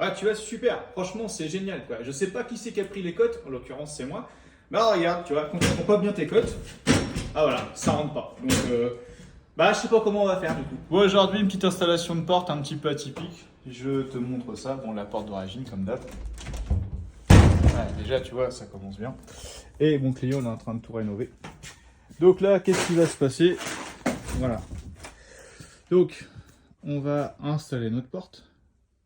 Ah, tu vois, super. Franchement, c'est génial, quoi. Je sais pas qui c'est qui a pris les cotes. En l'occurrence, c'est moi. Mais alors, regarde, tu vois, quand tu prends pas bien tes cotes, ah voilà, ça rentre pas. Donc, bah, je sais pas comment on va faire du coup. Bon, aujourd'hui, une petite installation de porte un petit peu atypique. Je te montre ça. Bon, la porte d'origine, comme d'hab. Ouais, déjà, tu vois, ça commence bien. Et mon client, on est en train de tout rénover. Donc là, qu'est-ce qui va se passer? Voilà. Donc, on va installer notre porte.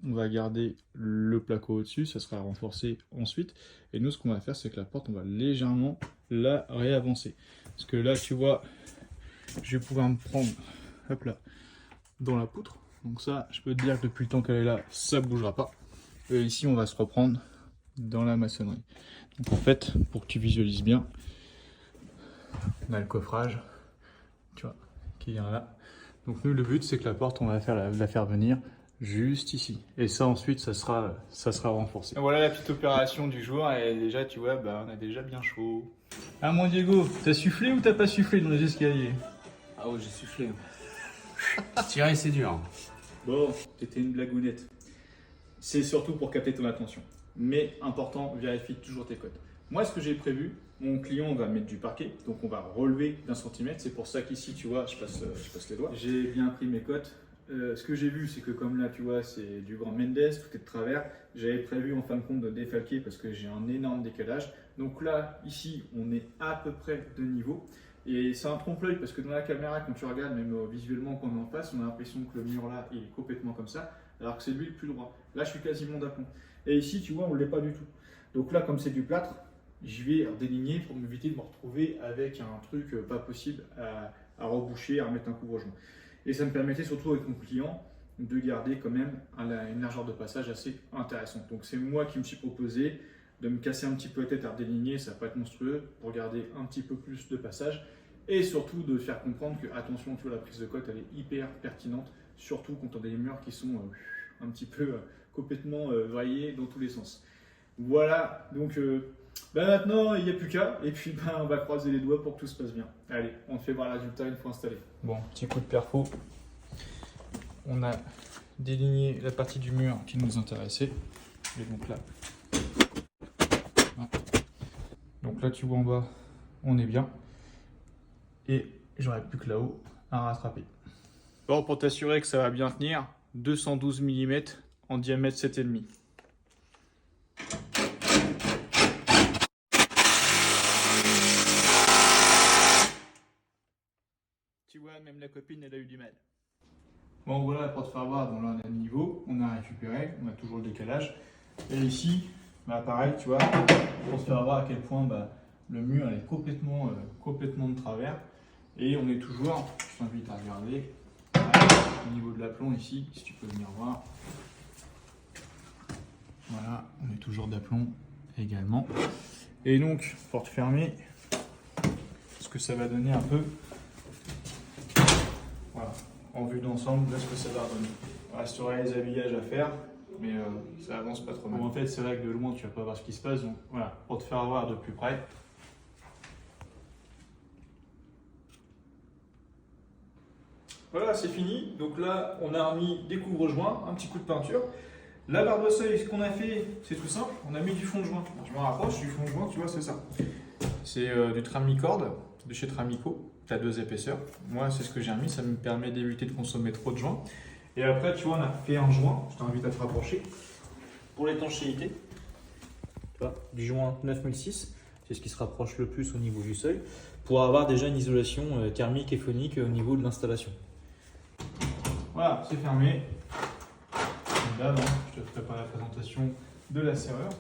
On va garder le placo au-dessus, ça sera renforcé ensuite. Et nous, ce qu'on va faire, c'est que la porte, on va légèrement la réavancer. Parce que là, tu vois, je vais pouvoir me prendre, hop là, dans la poutre. Donc ça, je peux te dire que depuis le temps qu'elle est là, ça ne bougera pas. Et ici, on va se reprendre dans la maçonnerie. Donc en fait, pour que tu visualises bien, on a le coffrage, tu vois, qui vient là. Donc nous, le but, c'est que la porte, on va la faire venir juste ici. Et ça, ensuite, ça sera renforcé. Voilà la petite opération du jour. Et déjà, tu vois, bah, on a déjà bien chaud. Ah mon Diego, t'as sufflé ou t'as pas sufflé dans les escaliers? Ah ouais, j'ai soufflé. Tirer, c'est dur. Bon, c'était une blagounette. C'est surtout pour capter ton attention. Mais important, vérifie toujours tes cotes. Moi, ce que j'ai prévu, mon client va mettre du parquet, donc on va relever d'un centimètre. C'est pour ça qu'ici, tu vois, je passe les doigts. J'ai bien pris mes cotes. Ce que j'ai vu, c'est que comme là, tu vois, c'est du grand Mendes, tout est de travers. J'avais prévu en fin de compte de défalquer parce que j'ai un énorme décalage. Donc là, ici, on est à peu près de niveau. Et c'est un trompe-l'œil parce que dans la caméra, quand tu regardes, même visuellement quand on est en face, on a l'impression que le mur là il est complètement comme ça, alors que c'est lui le plus droit. Là, je suis quasiment d'aplomb. Et ici, tu vois, on ne l'est pas du tout. Donc là, comme c'est du plâtre, je vais déligner pour m'éviter de me retrouver avec un truc pas possible à reboucher, à remettre un couvre-joint. Et ça me permettait surtout avec mon client de garder quand même une largeur de passage assez intéressante. Donc c'est moi qui me suis proposé de me casser un petit peu la tête à redéligner, ça va pas être monstrueux, pour garder un petit peu plus de passage et surtout de faire comprendre que, attention, tu vois, la prise de cote elle est hyper pertinente, surtout quand on a des murs qui sont un petit peu complètement variés dans tous les sens. Voilà, donc maintenant il n'y a plus qu'à, et puis on va croiser les doigts pour que tout se passe bien. Allez, on te fait voir le résultat une fois installé. Bon, petit coup de perfo. On a déligné la partie du mur qui nous intéressait. Et donc là, donc là tu vois en bas, on est bien. Et j'aurai plus que là-haut à rattraper. Bon, pour t'assurer que ça va bien tenir, 212 mm en diamètre 7,5. Tu vois, même la copine, elle a eu du mal. Bon, voilà, pour te faire voir, bon, là on a le niveau, on a récupéré, on a toujours le décalage. Et ici, bah, pareil, tu vois, pour te faire voir à quel point bah, le mur est complètement de travers. Et on est toujours, je t'invite à regarder, au niveau de l'aplomb ici, si tu peux venir voir. Voilà, on est toujours d'aplomb également. Et donc, porte fermée, ce que ça va donner un peu, voilà, en vue d'ensemble, là ce que ça va donner. Il restera les habillages à faire, mais ça avance pas trop mal. Bon, en fait, c'est vrai que de loin, tu vas pas voir ce qui se passe, donc voilà, pour te faire voir de plus près. Voilà, c'est fini. Donc là, on a remis des couvre-joints, un petit coup de peinture. La barre de seuil, ce qu'on a fait, c'est tout simple. On a mis du fond de joint. Je me rapproche du fond de joint, tu vois, c'est ça. C'est du Tramicorde de chez Tramico. Tu as 2 épaisseurs. Moi, c'est ce que j'ai remis. Ça me permet d'éviter de consommer trop de joints. Et après, tu vois, on a fait un joint. Je t'invite à te rapprocher. Pour l'étanchéité, tu vois, du joint 9006. C'est ce qui se rapproche le plus au niveau du seuil. Pour avoir déjà une isolation thermique et phonique au niveau de l'installation. Voilà, c'est fermé. Là, non, je te ferai pas la présentation de la serrure.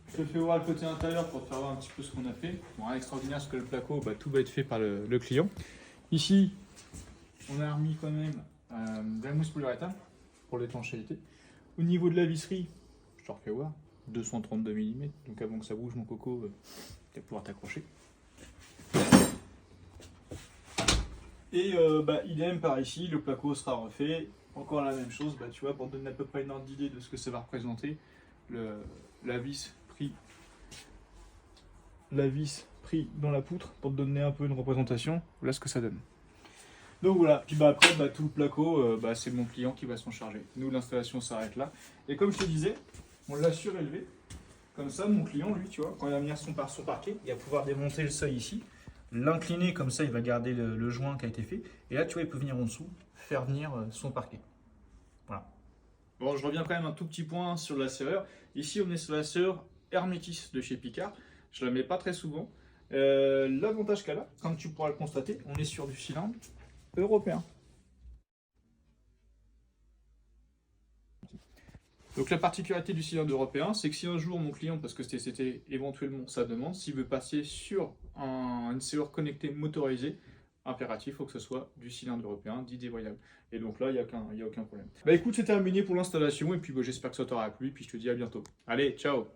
Je te fais voir le côté intérieur pour te faire voir un petit peu ce qu'on a fait. Bon, rien d'extraordinaire parce que le placo, bah, tout va être fait par le client. Ici, on a remis quand même de la mousse polyuréthane pour l'étanchéité. Au niveau de la visserie, je te refais voir, 232 mm. Donc avant que ça bouge, mon coco, tu vas pouvoir t'accrocher. Et idem par ici, le placo sera refait. Encore la même chose, bah, tu vois, pour te donner à peu près une ordre d'idée de ce que ça va représenter, la vis pris dans la poutre, pour te donner un peu une représentation, voilà ce que ça donne. Donc voilà, puis bah après tout le placo, c'est mon client qui va s'en charger. Nous l'installation s'arrête là. Et comme je te disais, on l'a surélevé. Comme ça, mon client, lui, tu vois, quand il va venir son parquet, il va pouvoir démonter le seuil ici, l'incliner comme ça, il va garder le joint qui a été fait. Et là, tu vois, il peut venir en dessous, faire venir son parquet. Voilà. Bon, je reviens quand même un tout petit point sur la serrure. Ici, on est sur la serrure Hermetis de chez Picard. Je la mets pas très souvent. L'avantage qu'elle a, comme tu pourras le constater, on est sur du cylindre européen. Donc la particularité du cylindre européen, c'est que si un jour mon client, parce que c'était éventuellement sa demande, s'il veut passer sur une serrure connectée motorisée, impératif, il faut que ce soit du cylindre européen dit dévoyable. Et donc là, il n'y a aucun problème. Bah écoute, c'est terminé pour l'installation, et puis j'espère que ça t'aura plu, et puis je te dis à bientôt. Allez, ciao!